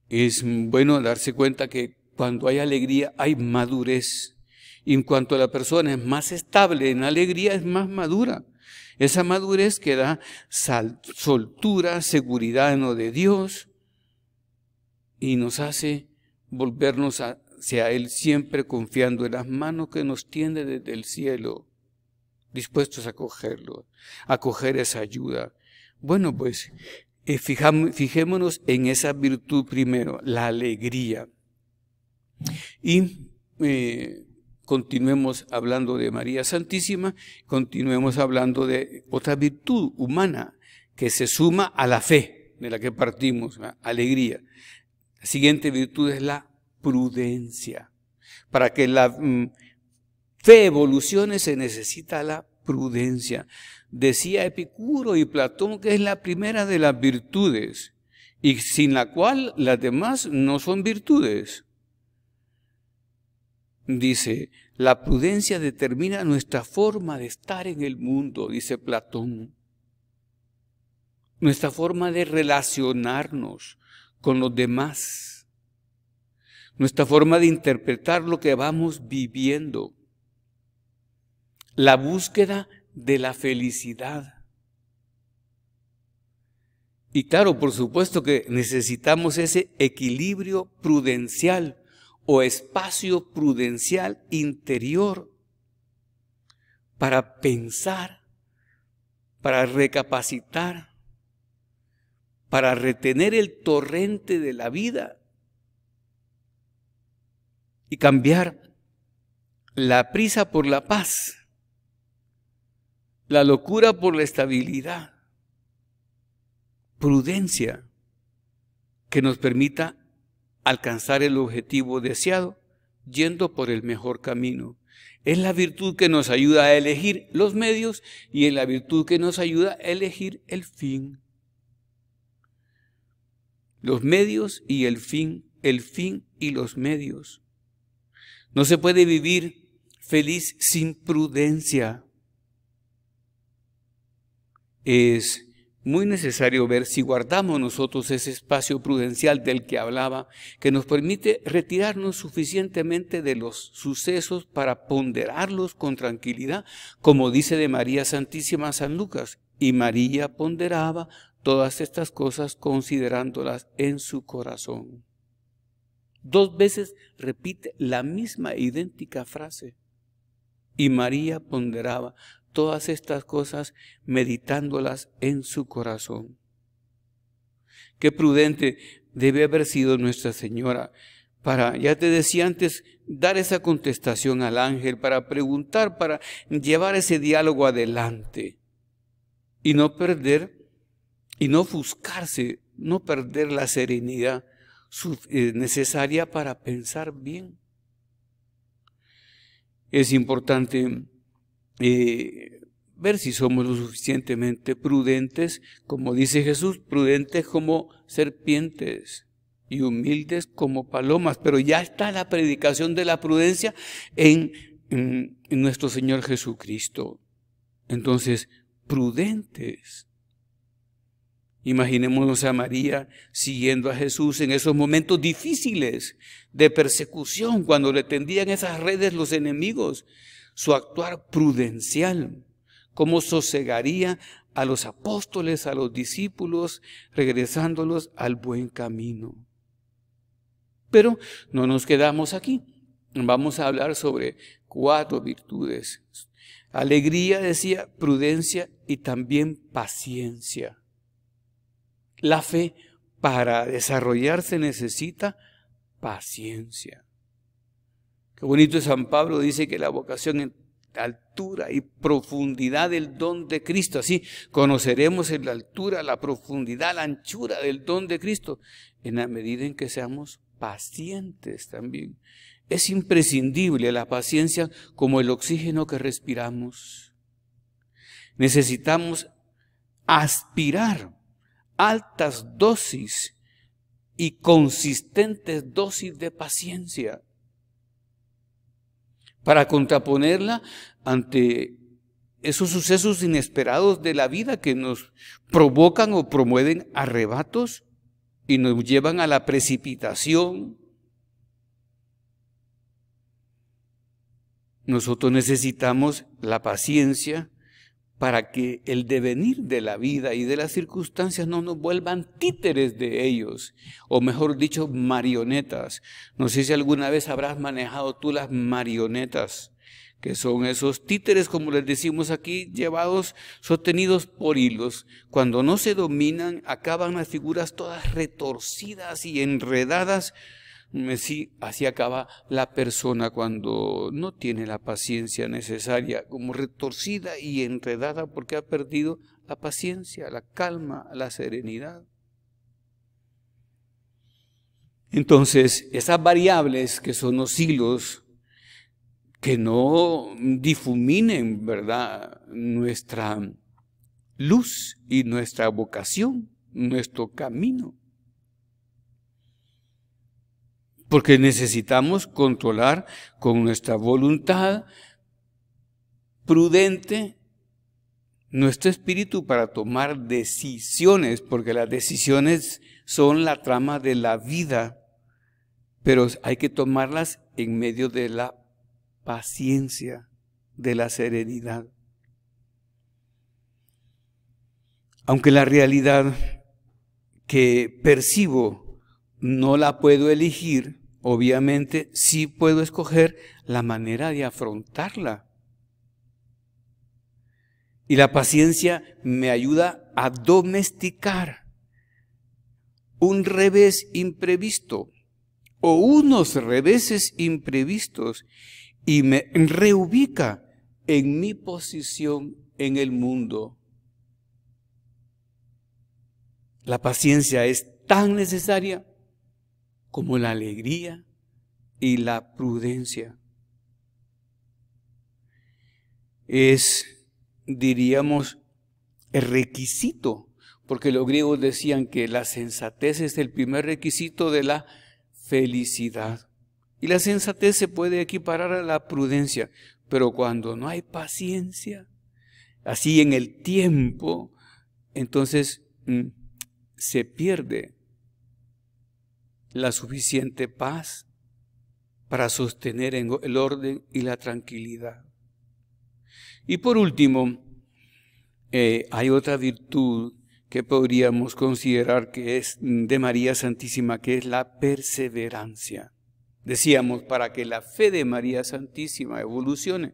Es bueno darse cuenta que cuando hay alegría hay madurez. Y en cuanto la persona es más estable en alegría, es más madura. Esa madurez que da soltura, seguridad en lo de Dios y nos hace volvernos hacia Él siempre confiando en las manos que nos tiende desde el cielo, dispuestos a cogerlo, a coger esa ayuda. Bueno, pues fijémonos en esa virtud primero, la alegría. Y continuemos hablando de María Santísima, continuemos hablando de otra virtud humana que se suma a la fe de la que partimos, alegría. La siguiente virtud es la prudencia. Para que la fe evolucione se necesita la prudencia. Decía Epicuro y Platón que es la primera de las virtudes y sin la cual las demás no son virtudes. Dice, la prudencia determina nuestra forma de estar en el mundo, dice Platón. Nuestra forma de relacionarnos con los demás. Nuestra forma de interpretar lo que vamos viviendo. La búsqueda de la felicidad. Y claro, por supuesto que necesitamos ese equilibrio prudencial o espacio prudencial interior para pensar, para recapacitar, para retener el torrente de la vida y cambiar la prisa por la paz, la locura por la estabilidad. Prudencia que nos permita alcanzar el objetivo deseado yendo por el mejor camino. Es la virtud que nos ayuda a elegir los medios y es la virtud que nos ayuda a elegir el fin. Los medios y el fin y los medios. No se puede vivir feliz sin prudencia. Es muy necesario ver si guardamos nosotros ese espacio prudencial del que hablaba, que nos permite retirarnos suficientemente de los sucesos para ponderarlos con tranquilidad, como dice de María Santísima San Lucas, y María ponderaba todas estas cosas considerándolas en su corazón. 2 veces repite la misma idéntica frase, y María ponderaba todas estas cosas meditándolas en su corazón. Qué prudente debe haber sido Nuestra Señora para, ya te decía antes, dar esa contestación al ángel, para preguntar, para llevar ese diálogo adelante y no perder, y no ofuscarse, no perder la serenidad necesaria para pensar bien. Es importante ver si somos lo suficientemente prudentes, como dice Jesús, prudentes como serpientes y humildes como palomas, pero ya está la predicación de la prudencia en nuestro Señor Jesucristo. Entonces, prudentes. Imaginémonos a María siguiendo a Jesús en esos momentos difíciles de persecución, cuando le tendían esas redes los enemigos, su actuar prudencial, cómo sosegaría a los apóstoles, a los discípulos, regresándolos al buen camino. Pero no nos quedamos aquí. Vamos a hablar sobre 4 virtudes. Alegría, decía, prudencia y también paciencia. La fe, para desarrollarse, necesita paciencia. Qué bonito San Pablo dice que la vocación en altura y profundidad del don de Cristo. Así conoceremos en la altura, la profundidad, la anchura del don de Cristo, en la medida en que seamos pacientes también. Es imprescindible la paciencia como el oxígeno que respiramos. Necesitamos aspirar altas dosis y consistentes dosis de paciencia para contraponerla ante esos sucesos inesperados de la vida que nos provocan o promueven arrebatos y nos llevan a la precipitación. Nosotros necesitamos la paciencia para que el devenir de la vida y de las circunstancias no nos vuelvan títeres de ellos, o mejor dicho, marionetas. No sé si alguna vez habrás manejado tú las marionetas, que son esos títeres, como les decimos aquí, llevados, sostenidos por hilos. Cuando no se dominan, acaban las figuras todas retorcidas y enredadas. Así acaba la persona cuando no tiene la paciencia necesaria, como retorcida y enredada porque ha perdido la paciencia, la calma, la serenidad. Entonces, esas variables que son los hilos, que no difuminen, ¿verdad?, nuestra luz y nuestra vocación, nuestro camino. Porque necesitamos controlar con nuestra voluntad prudente nuestro espíritu para tomar decisiones, porque las decisiones son la trama de la vida, pero hay que tomarlas en medio de la paciencia, de la serenidad. Aunque la realidad que percibo no la puedo elegir, obviamente sí puedo escoger la manera de afrontarla. Y la paciencia me ayuda a domesticar un revés imprevisto o unos reveses imprevistos y me reubica en mi posición en el mundo. La paciencia es tan necesaria como la alegría y la prudencia. Es, diríamos, el requisito, porque los griegos decían que la sensatez es el primer requisito de la felicidad. Y la sensatez se puede equiparar a la prudencia, pero cuando no hay paciencia, así en el tiempo, entonces se pierde la suficiente paz para sostener el orden y la tranquilidad. Y por último, hay otra virtud que podríamos considerar que es de María Santísima, que es la perseverancia. Decíamos, para que la fe de María Santísima evolucione,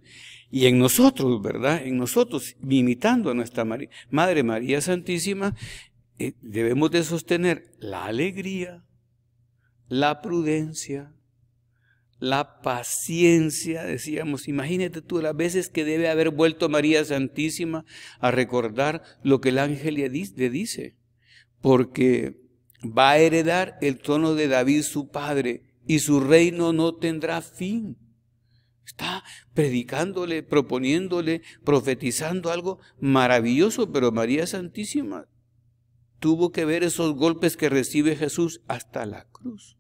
y en nosotros, ¿verdad?, en nosotros, imitando a nuestra Madre María Santísima, debemos de sostener la alegría, la prudencia, la paciencia. Decíamos, imagínate tú las veces que debe haber vuelto María Santísima a recordar lo que el ángel le dice, porque va a heredar el trono de David su padre y su reino no tendrá fin. Está predicándole, proponiéndole, profetizando algo maravilloso, pero María Santísima tuvo que ver esos golpes que recibe Jesús hasta la cruz.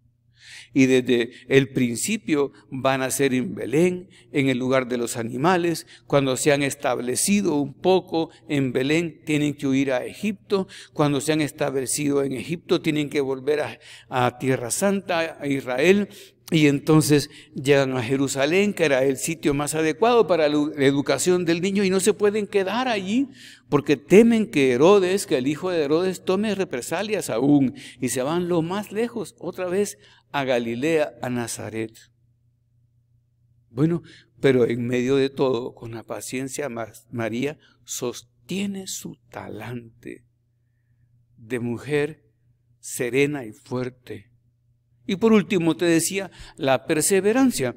Y desde el principio van a ser en Belén, en el lugar de los animales. Cuando se han establecido un poco en Belén, tienen que huir a Egipto. Cuando se han establecido en Egipto, tienen que volver a Tierra Santa, a Israel. Y entonces llegan a Jerusalén, que era el sitio más adecuado para la educación del niño, y no se pueden quedar allí porque temen que Herodes, que el hijo de Herodes, tome represalias aún, y se van lo más lejos, otra vez a Galilea, a Nazaret. Bueno, pero en medio de todo, con la paciencia, María sostiene su talante de mujer serena y fuerte. Y por último te decía, la perseverancia.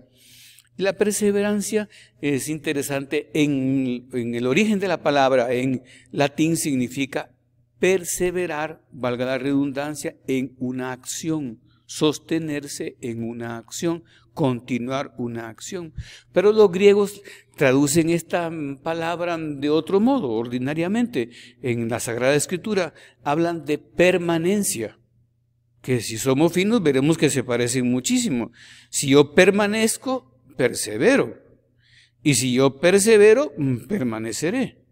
La perseverancia es interesante, en el origen de la palabra, en latín significa perseverar, valga la redundancia, en una acción, sostenerse en una acción, continuar una acción. Pero los griegos traducen esta palabra de otro modo, ordinariamente. En la Sagrada Escritura hablan de permanencia, que si somos finos veremos que se parecen muchísimo. Si yo permanezco, persevero. Y si yo persevero, permaneceré.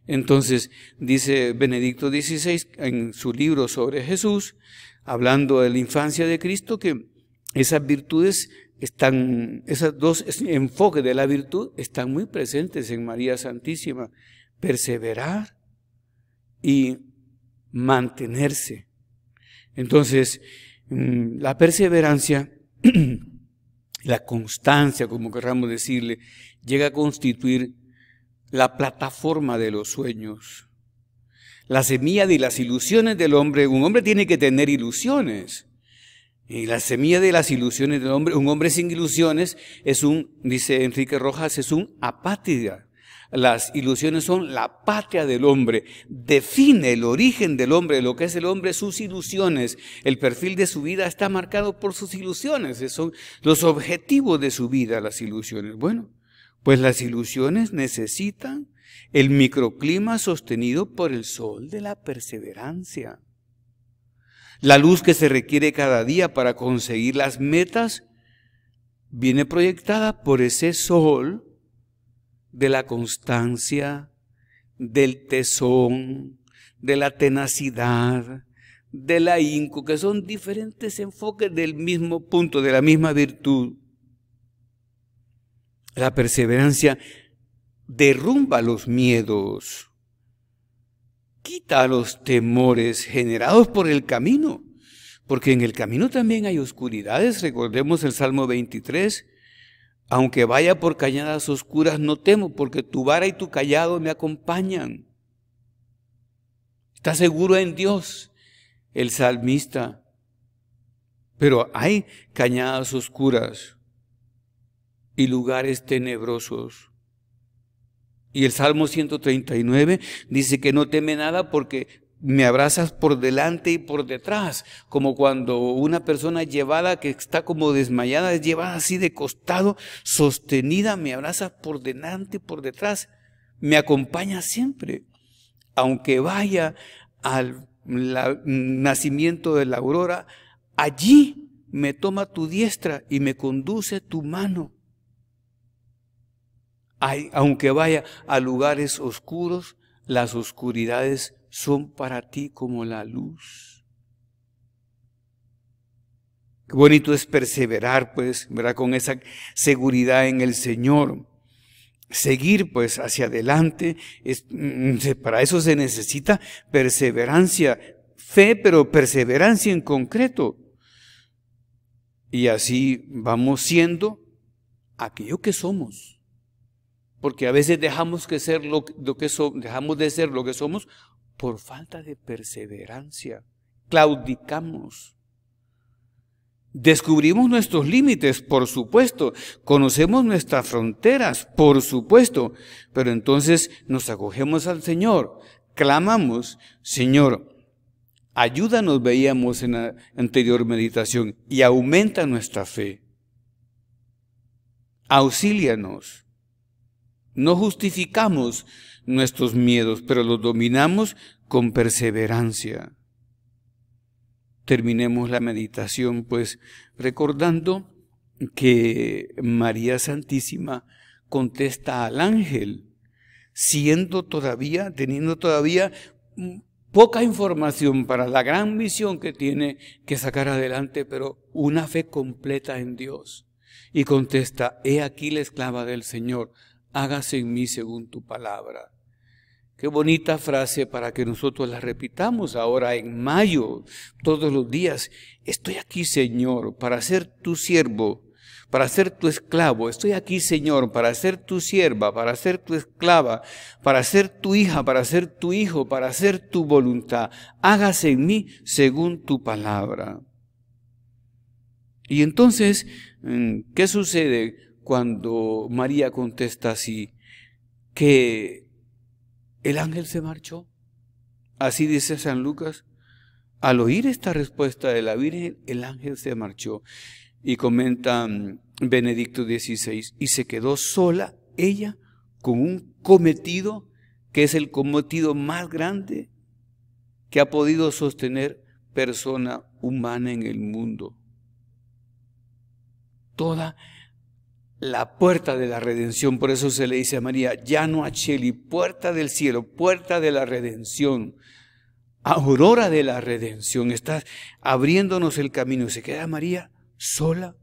Entonces, dice Benedicto XVI en su libro sobre Jesús, hablando de la infancia de Cristo, que esas virtudes esos dos enfoques de la virtud están muy presentes en María Santísima. Perseverar y mantenerse. Entonces, la perseverancia, la constancia, como querramos decirle, llega a constituir la plataforma de los sueños, la semilla de las ilusiones del hombre. Un hombre tiene que tener ilusiones, y la semilla de las ilusiones del hombre, un hombre sin ilusiones dice Enrique Rojas, es un apátrida. Las ilusiones son la patria del hombre, define el origen del hombre, lo que es el hombre, sus ilusiones. El perfil de su vida está marcado por sus ilusiones, son los objetivos de su vida, las ilusiones. Bueno, pues las ilusiones necesitan el microclima sostenido por el sol de la perseverancia. La luz que se requiere cada día para conseguir las metas viene proyectada por ese sol de la constancia, del tesón, de la tenacidad, del ahínco, que son diferentes enfoques del mismo punto, de la misma virtud. La perseverancia derrumba los miedos, quita los temores generados por el camino, porque en el camino también hay oscuridades. Recordemos el Salmo 23, aunque vaya por cañadas oscuras no temo, porque tu vara y tu cayado me acompañan. Está seguro en Dios el salmista, pero hay cañadas oscuras y lugares tenebrosos. Y el Salmo 139 dice que no teme nada porque me abrazas por delante y por detrás, como cuando una persona llevada que está como desmayada, es llevada así de costado, sostenida, me abrazas por delante y por detrás, me acompaña siempre. Aunque vaya al nacimiento de la aurora, allí me toma tu diestra y me conduce tu mano. Aunque vaya a lugares oscuros, las oscuridades son para ti como la luz. Qué bonito es perseverar, pues, ¿verdad? Con esa seguridad en el Señor. Seguir, pues, hacia adelante. Para eso se necesita perseverancia, fe, pero perseverancia en concreto. Y así vamos siendo aquello que somos. Porque a veces dejamos de ser lo que somos por falta de perseverancia. Claudicamos. Descubrimos nuestros límites, por supuesto. Conocemos nuestras fronteras, por supuesto. Pero entonces nos acogemos al Señor. Clamamos, Señor, ayúdanos, veíamos en la anterior meditación, y aumenta nuestra fe. Auxílianos. No justificamos nuestros miedos, pero los dominamos con perseverancia. terminemos la meditación pues recordando que María Santísima contesta al ángel, teniendo todavía poca información para la gran misión que tiene que sacar adelante, pero una fe completa en Dios. Y contesta: he aquí la esclava del Señor, hágase en mí según tu palabra. Qué bonita frase para que nosotros la repitamos ahora en mayo, todos los días. Estoy aquí, Señor, para ser tu siervo, para ser tu esclavo. Estoy aquí, Señor, para ser tu sierva, para ser tu esclava, para ser tu hija, para ser tu hijo, para hacer tu voluntad. Hágase en mí según tu palabra. Y entonces, ¿qué sucede cuando María contesta así? Que el ángel se marchó. Así dice San Lucas. Al oír esta respuesta de la Virgen, el ángel se marchó. Y comenta Benedicto XVI, y se quedó sola ella con un cometido que es el cometido más grande que ha podido sostener persona humana en el mundo. Toda la puerta de la redención, por eso se le dice a María, llano acheli, puerta del cielo, puerta de la redención, aurora de la redención, está abriéndonos el camino. Se queda María sola,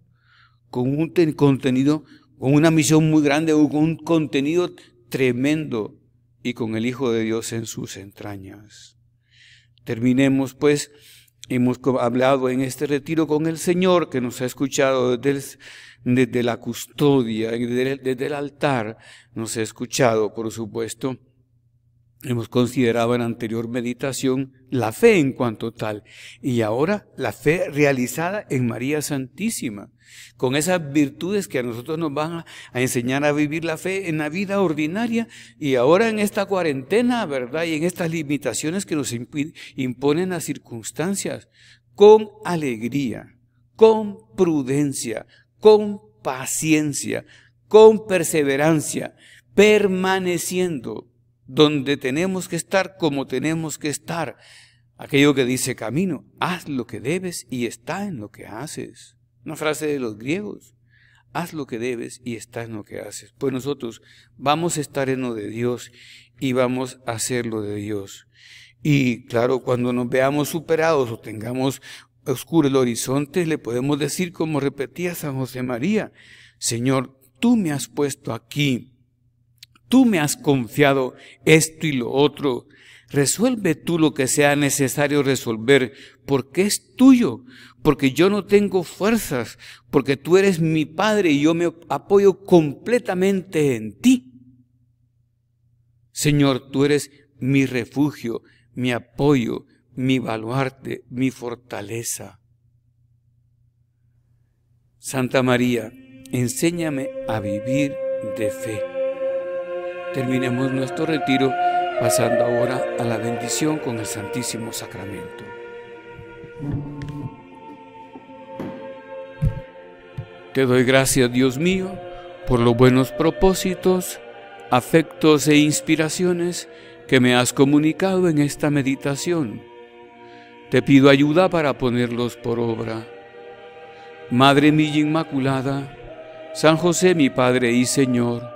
con un contenido, con una misión muy grande, con un contenido tremendo, y con el Hijo de Dios en sus entrañas. Terminemos pues. Hemos hablado en este retiro con el Señor, que nos ha escuchado desde la custodia, desde el altar, nos ha escuchado, por supuesto. Hemos considerado en anterior meditación la fe en cuanto tal, y ahora la fe realizada en María Santísima, con esas virtudes que a nosotros nos van a enseñar a vivir la fe en la vida ordinaria, y ahora en esta cuarentena, ¿verdad? Y en estas limitaciones que nos imponen las circunstancias, con alegría, con prudencia, con paciencia, con perseverancia, permaneciendo donde tenemos que estar, como tenemos que estar. Aquello que dice Camino, haz lo que debes y está en lo que haces. Una frase de los griegos, haz lo que debes y está en lo que haces. Pues nosotros vamos a estar en lo de Dios y vamos a hacer lo de Dios. Y claro, cuando nos veamos superados o tengamos oscuro el horizonte, le podemos decir, como repetía San José María, Señor, tú me has puesto aquí. Tú me has confiado esto y lo otro. Resuelve tú lo que sea necesario resolver, porque es tuyo, porque yo no tengo fuerzas, porque tú eres mi Padre y yo me apoyo completamente en ti. Señor, tú eres mi refugio, mi apoyo, mi baluarte, mi fortaleza. Santa María, enséñame a vivir de fe. Terminemos nuestro retiro pasando ahora a la bendición con el Santísimo Sacramento. Te doy gracias, Dios mío, por los buenos propósitos, afectos e inspiraciones que me has comunicado en esta meditación. Te pido ayuda para ponerlos por obra. Madre mía Inmaculada, San José mi Padre y Señor,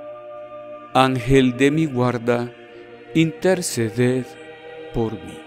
Ángel de mi guarda, interceded por mí.